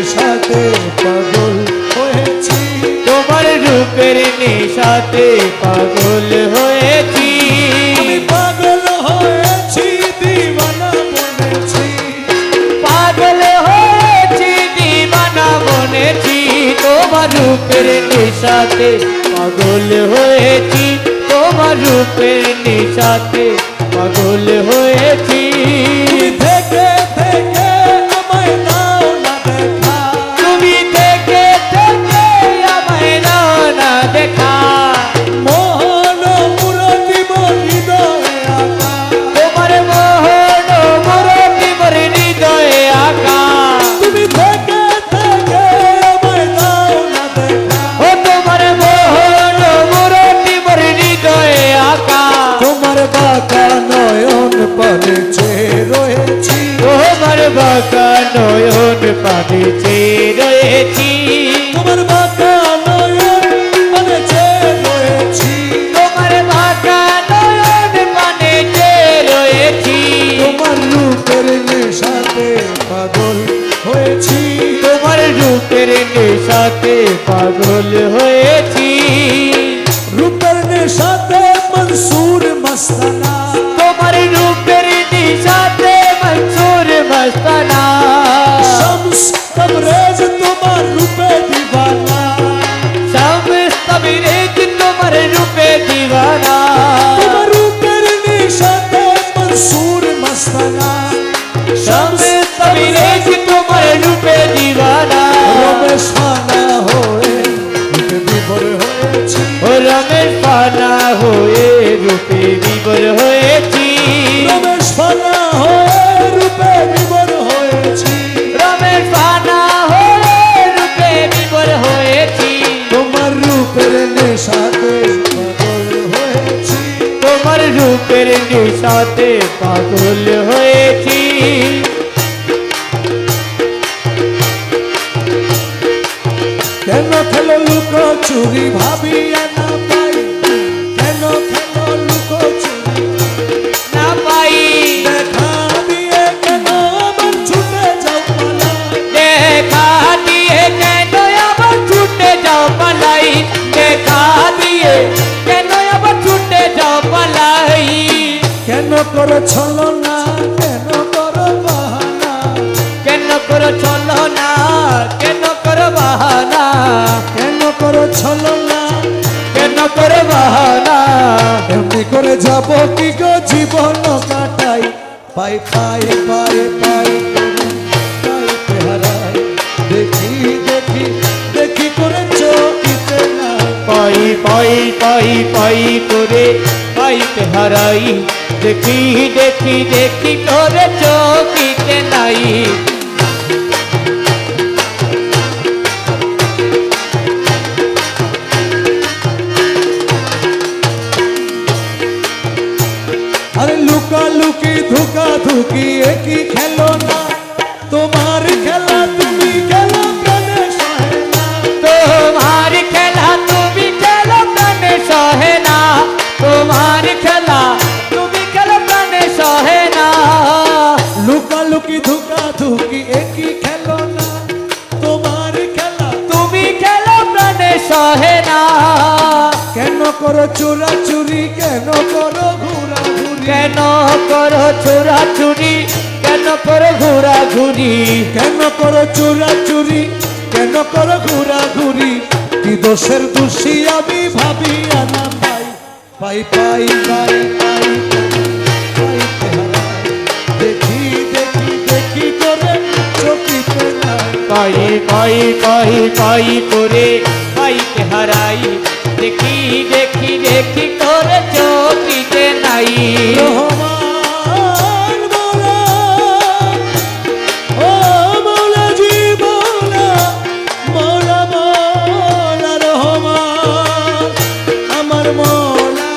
নেশাতে পাগল হয়েছি, তোমার রূপের নেশাতে পাগল হয়েছি। আমি পাগল হয়েছি, দিওয়ানা বনেছি, পাগল হয়েছি দিওয়ানা বনেছি, তোমার রূপের নেশাতে পাগল হয়েছি, তোমার রূপের নেশাতে পাগল হয়েছি। তুমি থেকে থেকে আমায় দাও না দেখা, তুমি থেকে থেকে আমায় দাও না দেখা, মোহন মুরতি হৃদয়ে আঁকা, তোমার মোহন মুরতি মোর হৃদয়ে আঁকা। তুমি থেকে থেকে আমায় দাও না দেখা, ও তোমার মোহন মুরতি মোর হৃদয়ে আঁকা। তোমার বাঁকা নয়ন পানে চেয়ে রয়েছি, তোমার বাঁকা নয়ন পানে চেয়ে রয়েছি, তোমার বাঁকা নয়ন পানে চেয়ে রয়েছি, তোমার বাঁকা নয়ন পানে চেয়ে রয়েছি। তোমার রূপের নেশাতে পাগল হয়েছি, তোমার রূপের নেশাতে পাগল হয়েছি। রূপের নেশাতে মনসুর মস্তানা, তোমার রূপের নেশাতে মনসুর মস্তানা, শামস তবরেজ তোমার রূপে দিওয়ানা, শামস তবরেজ তোমার রূপে দিওয়ানা, তোমার রূপের নেশাতে মনসুর মস্তানা, শামস তবরেজ তোমার রূপে দিওয়ানা। রমেশ ফানা হয়ে রূপে বিভোর হয়েছি, ও রমেশ ফানা হয়ে রূপে বিভোর হয়েছি, রমেশ ফানা হয়ে রূপে বিভোর হয়েছি, রমেশ ফানা হয়ে রূপে বিভোর হয়েছি। তোমার রূপের নেশাতে পাগল হয়েছি, তোমার রূপের নেশাতে পাগল হয়েছি। কেন খেলো লুকো চুরি ভাবিয়া না পাই, কেন খেলো লুকো চুরি না পাই দেখা দিয়ে কেন আবার ছুটে যাও পালাই, দেখা দিয়ে কেন আবার ছুটে যাও পালাই, দেখা দিয়ে কেন আবার ছুটে যাও পালাই। কেন করো ছলনা, কেন করো বাহানা, কেন করো চলো না, কেন করো বাহানা, কেন করো ছলনা, কেন করো বাহানা। এমনি করে যাব কি গো জীবন কাটাই, পাই পাই পাই পাই পাইতে হারাই, দেখি দেখি দেখি করে চোখিতে নাই, পাই পাই পাই পাই করে পাইতে হারাই, দেখি দেখি দেখি করে চোখিতে নাই। আরে লুকা লুকি ধুকা ধুকি একই খেলো না, তোমার খেলা তুমি খেলো প্রাণে সহে না, তোমার খেলা তুমি খেলো প্রাণে সহে না, তোমার খেলা তুমি খেলো প্রাণে সহে না। লুকা লুকি ধুকা ধুকি একই খেলো না, তোমার খেলা তুমি খেলো প্রাণে সহে না। কেন করো চোরা চুরি, কেন করো ঘুরা ঘুরি, কেন করো চোরা চুরি, কেন করো ঘোরা ঘুরি, কেন করো চোরা চুরি, কেন করো ঘুরা ঘুরি, কি দোষের দোষী আমি ভাবিয়া না পাই, পাই পাই পাই পাই পাইতে হারাই, দেখি দেখি দেখি করে চোখিতে নাই, পাই পাই পাই পাই করে পাইতে হারাই, দেখি দেখি দেখি করে চোখিতে নাই। রহমান মৌলা, ও মৌলা জি মৌলা, মৌলা মৌলা রহমান, আমার মৌলা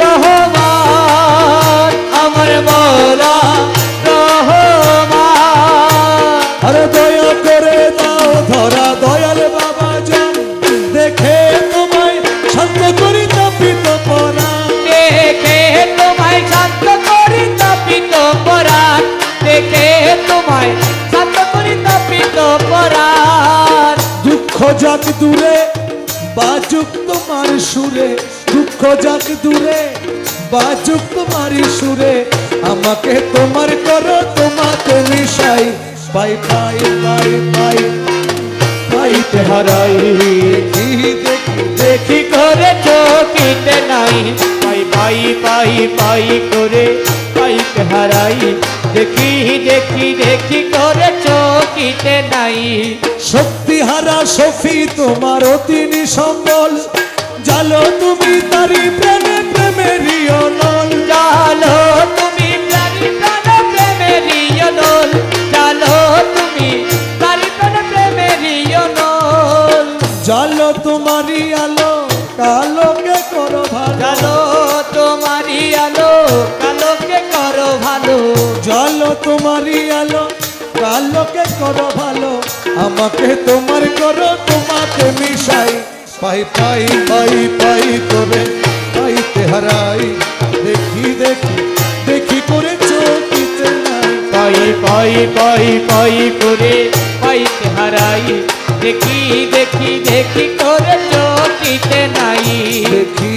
রহমান, আমার মৌলা রহমান। আরে দয়া করে দাও ধরা দয়াল বাবা জান, দেখে তোমায় শান্ত করি তাপিত পরা, দেখে তোমায় শান্ত করি তাপিত পরাণ, দেখে তোমায় শান্ত করি তাপিত পরাণ। যাক দূরে বাজুক তোমার সুরে, দুঃখ যাক দূরে বাজুক তোমার সুরে, আমাকে তোমার করো তোমাকে মিশাই, পাই পাই পাই পাই পাইতে হারাই, দেখি দেখি দেখি করে চকিতে নাই, পাই পাই পাই পাই করে পাইতে হারাই, দেখি দেখি দেখি করে চকিতে নাই। শক্তি হারা সফি তোমার অতিনি সম্বল, জালো তুমি তারি প্রেমে প্রেমেরই অনল, জালো তুমি প্রাণী প্রাণ প্রেমেরই অনল, জালো তুমি প্রাণী প্রাণ প্রেমেরই অনল, জালো তোমারই আলো কালোকে করো ভালো, জালো তোমারই আলো কালোকে করো ভালো, জালো তোমারই আলো কালোকে করো ভালো, আমাকে তোমার করো তোমাকে মিশাই, পাই পাই পাই পাই করে পাইতে হারাই, দেখি দেখি দেখি করে চোখিতে নাই, পাই পাই পাই পাই করে পাইতে হারাই, দেখি দেখি দেখি করে চকিতে নাই। দেখি